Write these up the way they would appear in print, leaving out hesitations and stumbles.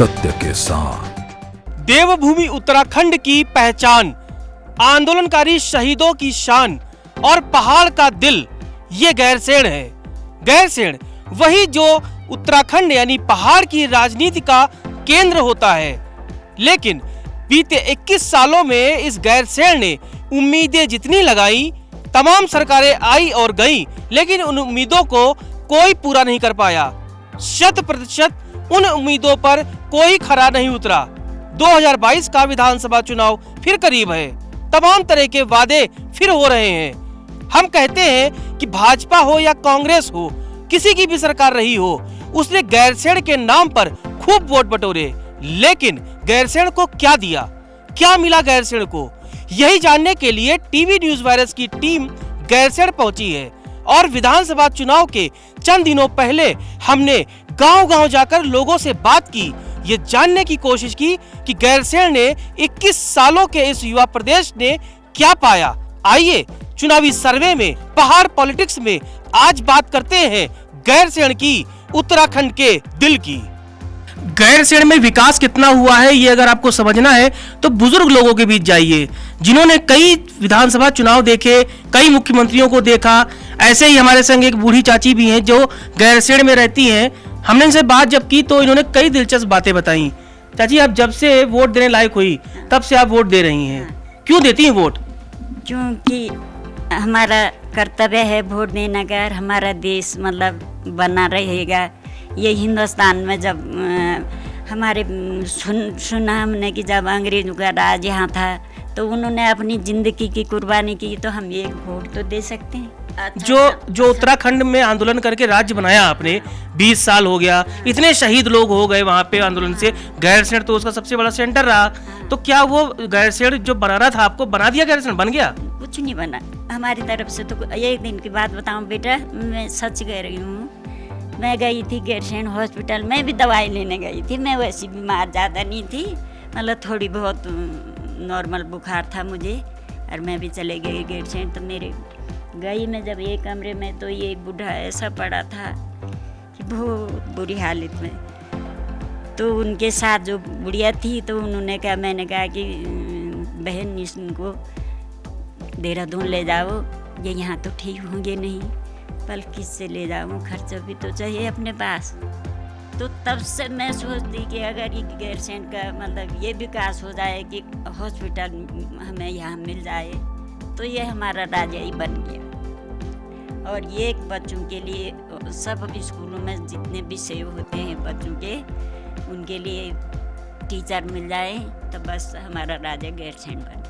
सत्य के साथ। देवभूमि उत्तराखंड की पहचान, आंदोलनकारी शहीदों की शान और पहाड़ का दिल, ये गैरसैंण है। गैरसैंण वही जो उत्तराखंड यानी पहाड़ की राजनीति का केंद्र होता है। लेकिन बीते 21 सालों में इस गैरसैंण ने उम्मीदें जितनी लगाई, तमाम सरकारें आई और गईं, लेकिन उन उम्मीदों को कोई पूरा नहीं कर पाया। 100% उन उम्मीदों पर कोई खरा नहीं उतरा। 2022 का विधानसभा चुनाव फिर करीब है, तमाम तरह के वादे फिर हो रहे हैं। हम कहते हैं कि भाजपा हो या कांग्रेस हो, किसी की भी सरकार रही हो, उसने गैरसैंण के नाम पर खूब वोट बटोरे, लेकिन गैरसैंण को क्या दिया, क्या मिला गैरसैंण को, यही जानने के लिए टीवी न्यूज वायरस की टीम गैरसैंण पहुंची है। और विधानसभा चुनाव के चंद दिनों पहले हमने गांव-गांव जाकर लोगों से बात की, ये जानने की कोशिश की कि गैरसैंण ने 21 सालों के इस युवा प्रदेश ने क्या पाया। आइए चुनावी सर्वे में, पहाड़ पॉलिटिक्स में आज बात करते हैं गैरसैंण की, उत्तराखंड के दिल की। गैरसैंण में विकास कितना हुआ है, ये अगर आपको समझना है तो बुजुर्ग लोगों के बीच जाइए, जिन्होंने कई विधानसभा चुनाव देखे, कई मुख्यमंत्रियों को देखा। ऐसे ही हमारे संग एक बूढ़ी चाची भी हैं जो गैरसैंण में रहती हैं। हमने इनसे बात जब की तो इन्होंने कई दिलचस्प बातें बताई। चाची, आप जब से वोट देने लायक हुई तब से आप वोट दे रही हैं, क्यों देती हैं वोट? क्योंकि हमारा कर्तव्य है वोट देने का। हमारा देश मतलब बना रहेगा। ये हिंदुस्तान में जब हमारे सुना हमने कि जब अंग्रेजों का राज यहाँ था तो उन्होंने अपनी जिंदगी की कुर्बानी की, तो हम एक वोट तो दे सकते हैं। जो उत्तराखंड में आंदोलन करके राज्य बनाया आपने, 20 साल हो गया, इतने शहीद लोग हो गए वहाँ पे आंदोलन से, गैरसैंण तो उसका सबसे बड़ा सेंटर रहा। तो क्या वो गैरसैंण जो बनाना था आपको बना दिया, गैरसैंण बन गया? कुछ नहीं बना हमारी तरफ से। तो एक दिन की बात बताऊं बेटा, मैं सच कह रही हूँ। मैं गई थी गैरसैंण हॉस्पिटल में भी दवाई लेने गई थी। मैं वैसी बीमार ज़्यादा नहीं थी, मतलब थोड़ी बहुत नॉर्मल बुखार था मुझे, और मैं भी चले गई गैरसैंण। तो मेरे गई मैं जब एक कमरे में, तो ये बूढ़ा ऐसा पड़ा था कि बहुत बुरी हालत में। तो उनके साथ जो बुढ़िया थी, तो उन्होंने कहा, मैंने कहा कि बहन इसको देहरादून ले जाओ, ये यहाँ तो ठीक होंगे नहीं, पल किससे ले जाऊँ, खर्चा भी तो चाहिए अपने पास। तो तब से मैं सोचती कि अगर ये गैरसैंण का मतलब ये विकास हो जाए कि हॉस्पिटल हमें यहाँ मिल जाए, तो ये हमारा राज्य ही बन गया। और ये बच्चों के लिए सब स्कूलों में जितने विषय होते हैं बच्चों के, उनके लिए टीचर मिल जाए, तो बस हमारा राज्य गैरसैंण बन गया।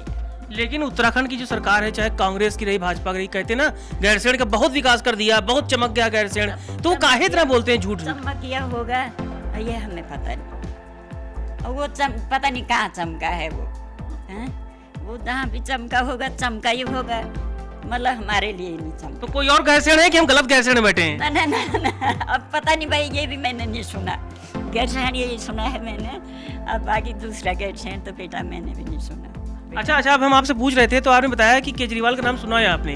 लेकिन उत्तराखंड की जो सरकार है, चाहे कांग्रेस की रही, भाजपा की रही, कहते ना गैरसैंण का बहुत विकास कर दिया, बहुत चमक गया गैरसैंण, तो काहे इतना बोलते हैं झूठ? चमक गया होगा ये हमें पता नहीं, और वो पता नहीं कहाँ चमका है वो, है? वो जहाँ भी चमका होगा, चमका ही होगा, मतलब हमारे लिए नहीं चमका। तो कोई और गैरसैंण है कि हम गलत गैरसैंण में बैठे हैं? ना, अब पता नहीं भाई, ये भी मैंने नहीं सुना। गैरसैंण यही सुना है मैंने, अब बाकी दूसरा गैरसैंण तो बेटा मैंने भी नहीं सुना। अच्छा, अब हम आपसे पूछ रहे थे तो आपने बताया कि केजरीवाल का नाम सुना है आपने,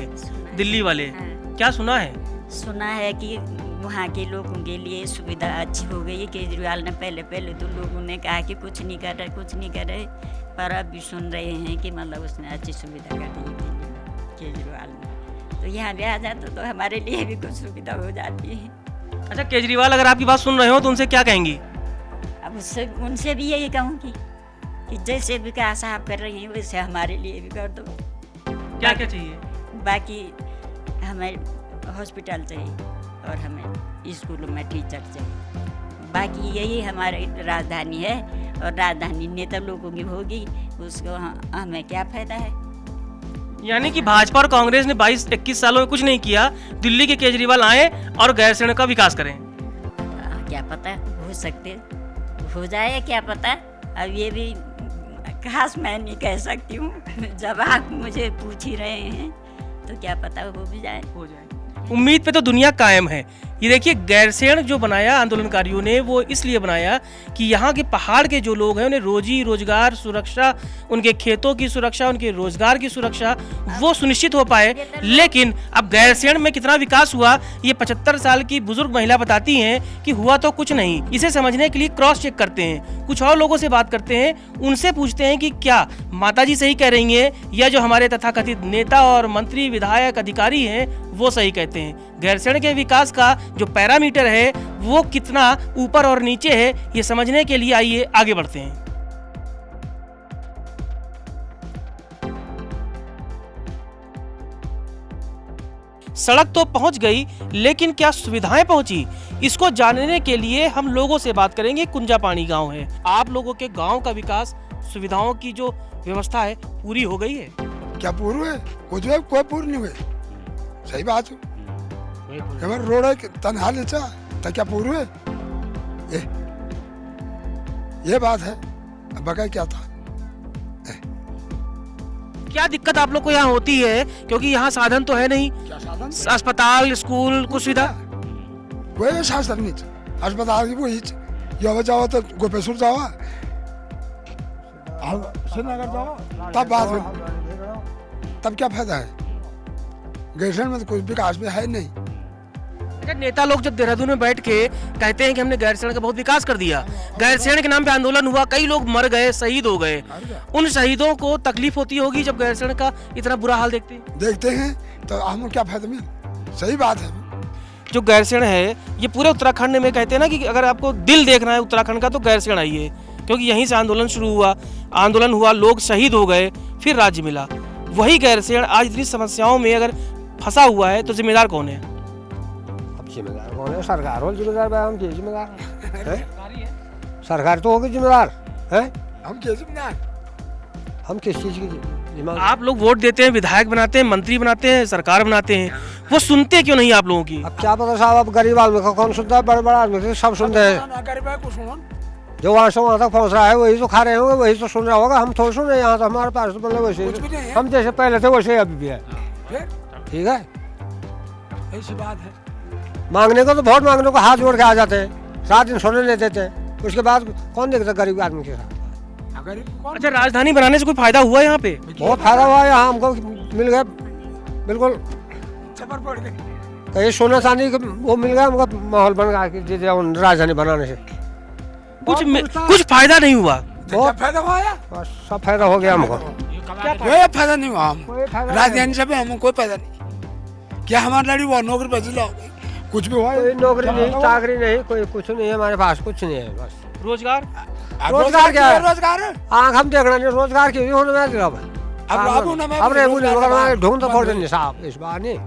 दिल्ली वाले। हाँ। क्या सुना है? सुना है कि वहाँ के लोगों के लिए सुविधा अच्छी हो गई है। केजरीवाल ने पहले तो लोगों ने कहा कि कुछ नहीं कर रहे, पर अब भी सुन रहे हैं कि मतलब उसने अच्छी सुविधा कर दी केजरीवाल ने। तो यहाँ भी आ जाता तो हमारे लिए भी कुछ सुविधा हो जाती है। अच्छा, केजरीवाल अगर आपकी बात सुन रहे हो तो उनसे क्या कहेंगी? अब उनसे भी यही कहूँगी कि जैसे विकास आप कर रही हैं वैसे हमारे लिए भी कर दो। क्या क्या चाहिए? बाकी हमें हॉस्पिटल चाहिए और हमें स्कूलों में टीचर चाहिए। बाकी यही हमारी राजधानी है, और राजधानी नेता लोगों की होगी, उसको हमें क्या फायदा है? यानी कि भाजपा और कांग्रेस ने 22-21 सालों में कुछ नहीं किया, दिल्ली के केजरीवाल आए और गैरसैंण का विकास करें। क्या पता, हो सकते हो जाए, क्या पता। अब ये भी खास मैं नहीं कह सकती हूँ, जब आप मुझे पूछ ही रहे हैं तो क्या पता हो भी जाए। उम्मीद पे तो दुनिया कायम है। ये देखिए, गैरसैंण जो बनाया आंदोलनकारियों ने, वो इसलिए बनाया कि यहाँ के पहाड़ के जो लोग हैं उन्हें रोजी रोजगार सुरक्षा, उनके खेतों की सुरक्षा, उनके रोजगार की सुरक्षा वो सुनिश्चित हो पाए। लेकिन अब गैरसैंण में कितना विकास हुआ, ये 75 साल की बुजुर्ग महिला बताती हैं कि हुआ तो कुछ नहीं। इसे समझने के लिए क्रॉस चेक करते हैं। कुछ और लोगों से बात करते हैं, उनसे पूछते हैं कि क्या माताजी सही कह रही हैं या जो हमारे तथाकथित नेता और मंत्री विधायक अधिकारी हैं वो सही कहते हैं। गैरसैंण के विकास का जो पैरामीटर है वो कितना ऊपर और नीचे है, ये समझने के लिए आइए आगे बढ़ते हैं। सड़क तो पहुंच गई, लेकिन क्या सुविधाएं पहुंची, इसको जानने के लिए हम लोगों से बात करेंगे। कुंजापानी गांव है, आप लोगों के गांव का विकास, सुविधाओं की जो व्यवस्था है पूरी हो गई है? क्या पूर्ण है? कुछ है, कोई पूर्ण नहीं हुए। सही बात है, रोड है तनहा लेचा तो क्या पूर्ण है? ये बात है, बकाया क्या था? क्या दिक्कत आप लोग को यहाँ होती है, क्योंकि यहाँ साधन तो है नहीं? क्या साधन? अस्पताल, स्कूल, कुछ सुविधा? वही साधन नहीं, अस्पताल की वही यो जाओ तो गोपेश्वर जाओ, श्रीनगर जाओ, तब बात है, तब क्या फायदा है? गैरसैंण में तो कुछ विकास में है नहीं। अच्छा, नेता लोग जब देहरादून में बैठ के कहते हैं कि हमने गैरसैंण का बहुत विकास कर दिया, गैरसैंण के नाम पे आंदोलन हुआ, कई लोग मर गए, शहीद हो गए, उन शहीदों को तकलीफ होती होगी जब गैरसैंण का इतना बुरा हाल देखते हैं तो हमें क्या फायदा मिले? सही बात है। जो गैरसैंण है ये पूरे उत्तराखंड में कहते हैं ना कि अगर आपको दिल देखना है उत्तराखंड का तो गैरसैंण आइए, क्योंकि यहीं से आंदोलन शुरू हुआ, आंदोलन हुआ, लोग शहीद हो गए, फिर राज्य मिला। वही गैरसैंण आज इतनी समस्याओं में अगर फंसा हुआ है तो जिम्मेदार कौन है? जिम्मेदार कौन है? सरकार हो जिम्मेदार, हम क्या जिम्मेदार? सरकार तो होगी जिम्मेदार है। हम क्या जिम्मेदार? हम किस चीज की जिम्मेदार? आप लोग वोट देते हैं, विधायक बनाते हैं, मंत्री बनाते हैं, सरकार बनाते हैं, वो सुनते क्यों नहीं आप लोगों की? अब क्या पता साहब, अब गरीब आदमी को कौन सुनता है? बड़े बड़े आदमी सब सुनते हैं। जो वहाँ से वहाँ तक पहुँच रहा है वही तो खा रहे होंगे, वही तो सुन रहा होगा। हम थोड़ा सुन रहे हैं, यहाँ तो हमारे पास तो मतलब वैसे हम जैसे पहले थे वैसे अभी भी है। ठीक है, ऐसी बात है। मांगने को तो वोट मांगने को हाथ जोड़ के आ जाते हैं, 7 दिन सोने लेते थे, उसके बाद कौन देखता गरीब आदमी के साथ? अच्छा, राजधानी बनाने से कोई फायदा हुआ यहाँ पे? बहुत फायदा हुआ है, यहाँ हमको मिल गया, बिल्कुल छपर पड़ गए। कहीं सोना चांदी वो मिल गया, हमको माहौल बन गया राजधानी बनाने से। कुछ फायदा नहीं हुआ? बहुत फायदा हुआ है, सब फायदा हो गया हमको। कोई फायदा नहीं हुआ। हम राजधानी से हमें कोई फायदा नहीं। क्या हमारी लड़ी हुआ नौकरी पैसे लाओगे? कुछ भी हुआ? कोई नौकरी नहीं, चाकरी नहीं, कोई कुछ नहीं है हमारे पास, कुछ नहीं है। बस रोजगार? रोजगार क्या है? रोजगार आँख हम देखना नहीं, रोजगार क्यों होने में? अब ढूंढ तो फोड़ देंगे साहब इस बार नहीं।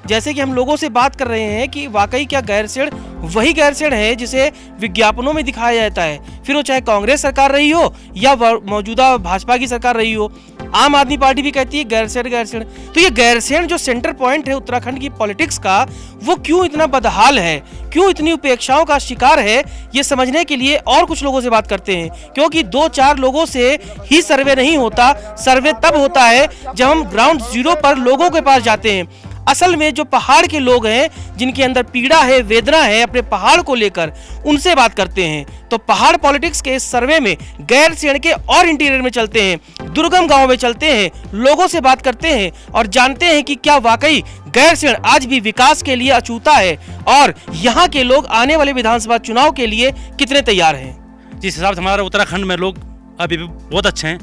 जैसे कि हम लोगों से बात कर रहे हैं कि वाकई क्या गैरसैंण वही गैरसैंण है जिसे विज्ञापनों में दिखाया जाता है, फिर वो चाहे कांग्रेस सरकार रही हो या मौजूदा भाजपा की सरकार रही हो। आम आदमी पार्टी भी कहती है गैरसैंण गैरसैंण। तो ये गैरसैंण जो सेंटर पॉइंट है उत्तराखंड की पॉलिटिक्स का, वो क्यों इतना बदहाल है, क्यों इतनी उपेक्षाओं का शिकार है, ये समझने के लिए और कुछ लोगों से बात करते हैं। क्योंकि 2-4 लोगों से ही सर्वे नहीं होता, सर्वे तब होता है जब हम ग्राउंड जीरो पर लोगों के पास जाते हैं। असल में जो पहाड़ के लोग हैं, जिनके अंदर पीड़ा है, वेदना है अपने पहाड़ को लेकर, उनसे बात करते हैं। तो पहाड़ पॉलिटिक्स के इस सर्वे में गैरसैंण के और इंटीरियर में चलते हैं, दुर्गम गांव में चलते हैं, लोगों से बात करते हैं और जानते हैं कि क्या वाकई गैरसैंण आज भी विकास के लिए अछूता है और यहाँ के लोग आने वाले विधानसभा चुनाव के लिए कितने तैयार हैं। जिस हिसाब से हमारे उत्तराखंड में लोग अभी भी बहुत अच्छे हैं,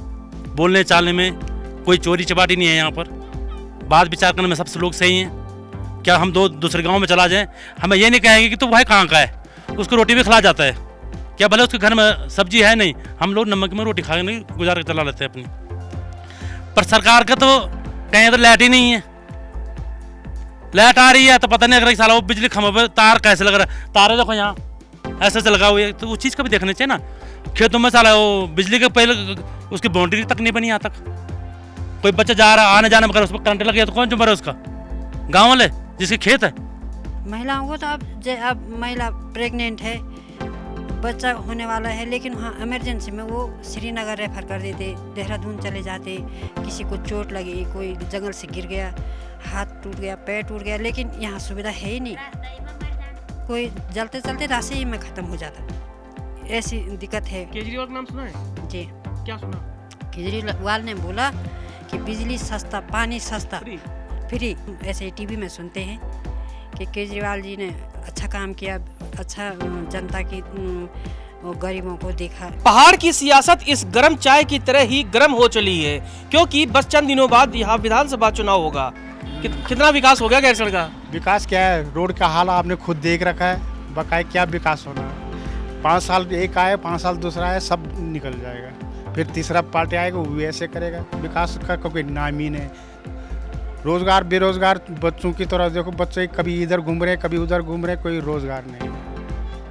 बोलने चालने में कोई चोरी चपाटी नहीं है, यहाँ पर बात विचार करने में सबसे लोग सही हैं। क्या हम दूसरे गांव में चला जाएं, हमें ये नहीं कहेंगे कि तू भाई कहाँ का है, उसको रोटी भी खिला जाता है। क्या भले उसके घर में सब्जी है नहीं, हम लोग नमक में रोटी खा के नहीं गुजार के चला लेते हैं अपनी। पर सरकार का तो कहीं तो लाइट ही नहीं है, लाइट आ रही है तो पता नहीं अगर साला वो बिजली खंभे पर तार कैसे लग रहा है, तारे देखो यहाँ ऐसे से लगा हुआ है, तो उस चीज़ का भी देखना चाहिए ना। खेतों में साला वो बिजली के पहले उसकी बाउंड्री तक नहीं बनी यहाँ तक, कोई बच्चा जा रहा आने जाने में अगर उस पर करंट लग गया तो कौन जुम्मेदार है उसका? गाँव वाले जिसके खेत है। महिलाओं को तो अब महिला प्रेग्नेंट है, बच्चा होने वाला है, लेकिन वहाँ इमरजेंसी में वो श्रीनगर रेफर कर देते, देहरादून चले जाते। किसी को चोट लगी, कोई जंगल से गिर गया, हाथ टूट गया, पैर टूट गया, लेकिन यहाँ सुविधा है ही नहीं। कोई जलते चलते रास्ते ही में ख़त्म हो जाता, ऐसी दिक्कत है। केजरीवाल का नाम सुना है जी? क्या सुना? केजरीवाल ने बोला कि बिजली सस्ता, पानी सस्ता, फ्री। ऐसे टीवी में सुनते हैं कि केजरीवाल जी ने अच्छा काम किया, अच्छा जनता की और गरीबों को देखा। पहाड़ की सियासत इस गर्म चाय की तरह ही गर्म हो चली है, क्योंकि बस चंद दिनों बाद यहाँ विधानसभा चुनाव होगा। कितना विकास हो गया गैरसैंण का? विकास क्या है, रोड का हाल आपने खुद देख रखा है, बकाए क्या विकास होना है। 5 साल एक आए, 5 साल दूसरा आए, सब निकल जाएगा, फिर तीसरा पार्टी आएगा वो भी ऐसे करेगा। विकास का कोई नाम ही नहीं। रोजगार बेरोजगार बच्चों की तरह देखो, बच्चे कभी इधर घूम रहे कभी उधर घूम रहे, कोई रोजगार नहीं।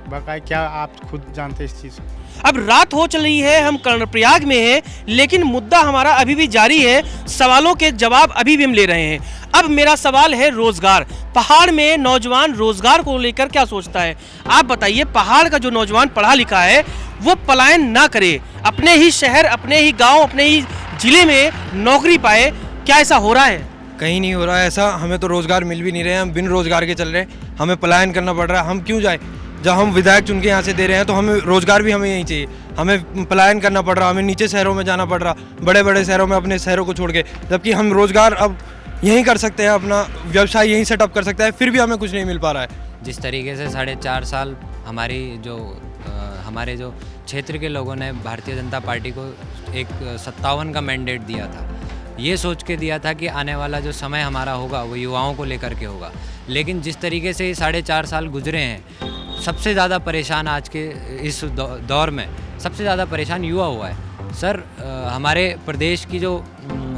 बकाए क्या आप खुद जानते इस चीज़ को। अब रात हो चली है, हम कर्णप्रयाग में हैं, लेकिन मुद्दा हमारा अभी भी जारी है। सवालों के जवाब अभी भी हम ले रहे हैं। अब मेरा सवाल है रोजगार। पहाड़ में नौजवान रोजगार को लेकर क्या सोचता है? आप बताइए, पहाड़ का जो नौजवान पढ़ा लिखा है वो पलायन ना करे, अपने ही शहर, अपने ही गांव, अपने ही जिले में नौकरी पाए। क्या ऐसा हो रहा है? कहीं नहीं हो रहा है ऐसा। हमें तो रोजगार मिल भी नहीं रहे हैं, हम बिन रोजगार के चल रहे हैं। हमें पलायन करना पड़ रहा है। हम क्यों जाए? जब हम विधायक चुन के यहाँ से दे रहे हैं तो हमें रोजगार भी हमें यहीं चाहिए। हमें पलायन करना पड़ रहा, हमें नीचे शहरों में जाना पड़ रहा, बड़े बड़े शहरों में, अपने शहरों को छोड़ के। जबकि हम रोजगार अब यहीं कर सकते हैं, अपना व्यवसाय यहीं सेटअप कर सकते हैं, फिर भी हमें कुछ नहीं मिल पा रहा है। जिस तरीके से 4.5 साल हमारे जो क्षेत्र के लोगों ने भारतीय जनता पार्टी को एक 57 का मैंडेट दिया था, ये सोच के दिया था कि आने वाला जो समय हमारा होगा वो युवाओं को लेकर के होगा। लेकिन जिस तरीके से 4.5 साल गुजरे हैं, सबसे ज़्यादा परेशान आज के इस दौर में सबसे ज़्यादा परेशान युवा हुआ है। सर, हमारे प्रदेश की जो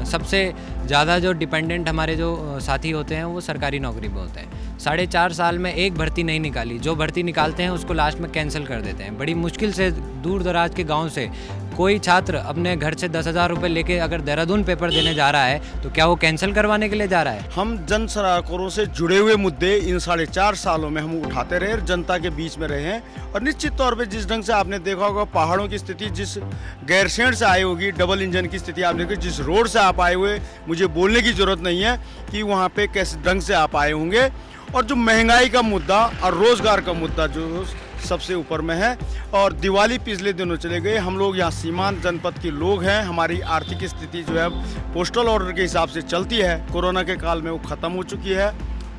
सबसे ज़्यादा जो डिपेंडेंट हमारे जो साथी होते हैं वो सरकारी नौकरी में होते हैं। 4.5 साल में एक भर्ती नहीं निकाली, जो भर्ती निकालते हैं उसको लास्ट में कैंसिल कर देते हैं। बड़ी मुश्किल से दूर दराज के गांव से कोई छात्र अपने घर से 10,000 रुपये लेके अगर देहरादून पेपर देने जा रहा है तो क्या वो कैंसिल करवाने के लिए जा रहा है? हम जन सरोकारों से जुड़े हुए मुद्दे इन 4.5 सालों में हम उठाते रहे, जनता के बीच में रहे हैं। और निश्चित तौर पे जिस ढंग से आपने देखा होगा पहाड़ों की स्थिति, जिस गैरसैंण से आई होगी, डबल इंजन की स्थिति आप देखिए, जिस रोड से आप आए हुए, मुझे बोलने की ज़रूरत नहीं है कि वहाँ पे किस ढंग से आप आए होंगे। और जो महंगाई का मुद्दा और रोज़गार का मुद्दा जो सबसे ऊपर में है। और दिवाली पिछले दिनों चले गए। हम लोग यहाँ सीमांत जनपद के लोग हैं, हमारी आर्थिक स्थिति जो है पोस्टल ऑर्डर के हिसाब से चलती है, कोरोना के काल में वो ख़त्म हो चुकी है।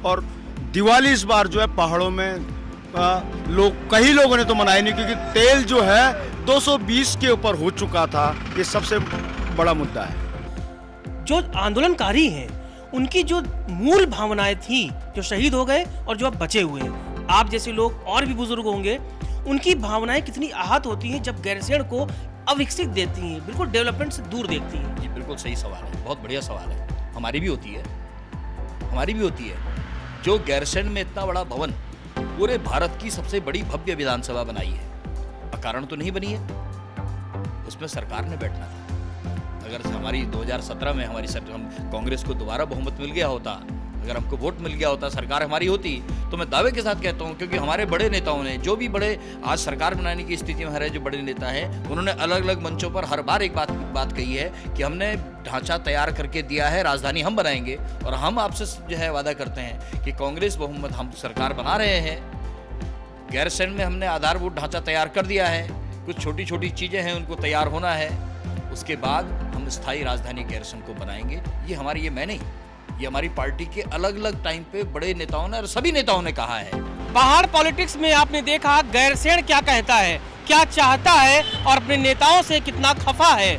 और दिवाली इस बार जो है पहाड़ों में कई लोगों ने तो मनाई नहीं, क्योंकि तेल जो है 220 के ऊपर हो चुका था। ये सबसे बड़ा मुद्दा है। जो आंदोलनकारी हैं उनकी जो मूल भावनाएं थी, जो शहीद हो गए और जो अब बचे हुए हैं, आप जैसे लोग और भी बुजुर्ग होंगे, उनकी भावनाएं कितनी आहत होती हैं जब गैरसैंण को अविकसित देती हैं, बिल्कुल डेवलपमेंट से दूर देखती हैं। जी बिल्कुल सही सवाल है, बहुत बढ़िया सवाल है। हमारी भी होती है, हमारी भी होती है। जो गैरसैंण में इतना बड़ा भवन, पूरे भारत की सबसे बड़ी भव्य विधानसभा बनाई है, अकारण तो नहीं बनी है, उसमें सरकार ने बैठना था। अगर हमारी 2017 में हम कांग्रेस को दोबारा बहुमत मिल गया होता, अगर हमको वोट मिल गया होता, सरकार हमारी होती, तो मैं दावे के साथ कहता हूं, क्योंकि हमारे बड़े नेताओं ने, जो भी बड़े आज सरकार बनाने की स्थिति में हमारे जो बड़े नेता हैं, उन्होंने अलग अलग मंचों पर हर बार एक बात कही है कि हमने ढांचा तैयार करके दिया है, राजधानी हम बनाएंगे। और हम आपसे जो है वादा करते हैं कि कांग्रेस बहुमत हम सरकार बना रहे हैं। गैरसैंण में हमने आधारभूत ढांचा तैयार कर दिया है, कुछ छोटी छोटी चीज़ें हैं उनको तैयार होना है, उसके बाद हम स्थायी राजधानी गैरसैंण को बनाएंगे। ये मैं नहीं, ये हमारी पार्टी के अलग अलग टाइम पे बड़े नेताओं ने और सभी नेताओं ने कहा है। पहाड़ पॉलिटिक्स में आपने देखा गैरसैंण क्या कहता है, क्या चाहता है और अपने नेताओं से कितना खफा है।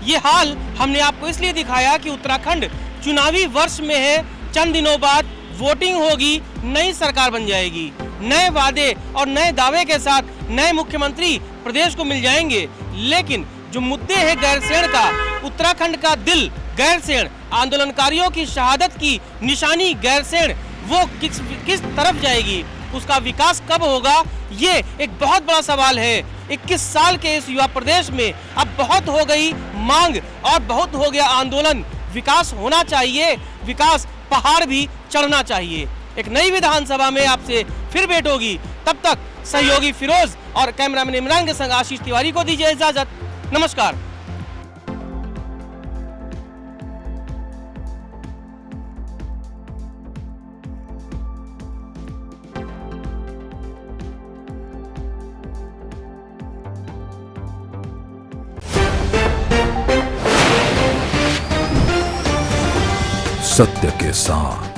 ये हाल हमने आपको इसलिए दिखाया कि उत्तराखंड चुनावी वर्ष में है, चंद दिनों बाद वोटिंग होगी, नई सरकार बन जाएगी, नए वादे और नए दावे के साथ नए मुख्यमंत्री प्रदेश को मिल जाएंगे। लेकिन जो मुद्दे हैं गैरसैंण का, उत्तराखंड का दिल गैरसैंण, आंदोलनकारियों की शहादत की निशानी गैरसैंण, वो किस तरफ जाएगी, उसका विकास कब होगा, ये एक बहुत बड़ा सवाल है। 21 साल के इस युवा प्रदेश में अब बहुत हो गई मांग और बहुत हो गया आंदोलन। विकास होना चाहिए, विकास पहाड़ भी चढ़ना चाहिए। एक नई विधानसभा में आपसे फिर भेंट होगी, तब तक सहयोगी फिरोज और कैमरामैन इमरान के संग आशीष तिवारी को दीजिए इजाजत। नमस्कार। सत्य के साथ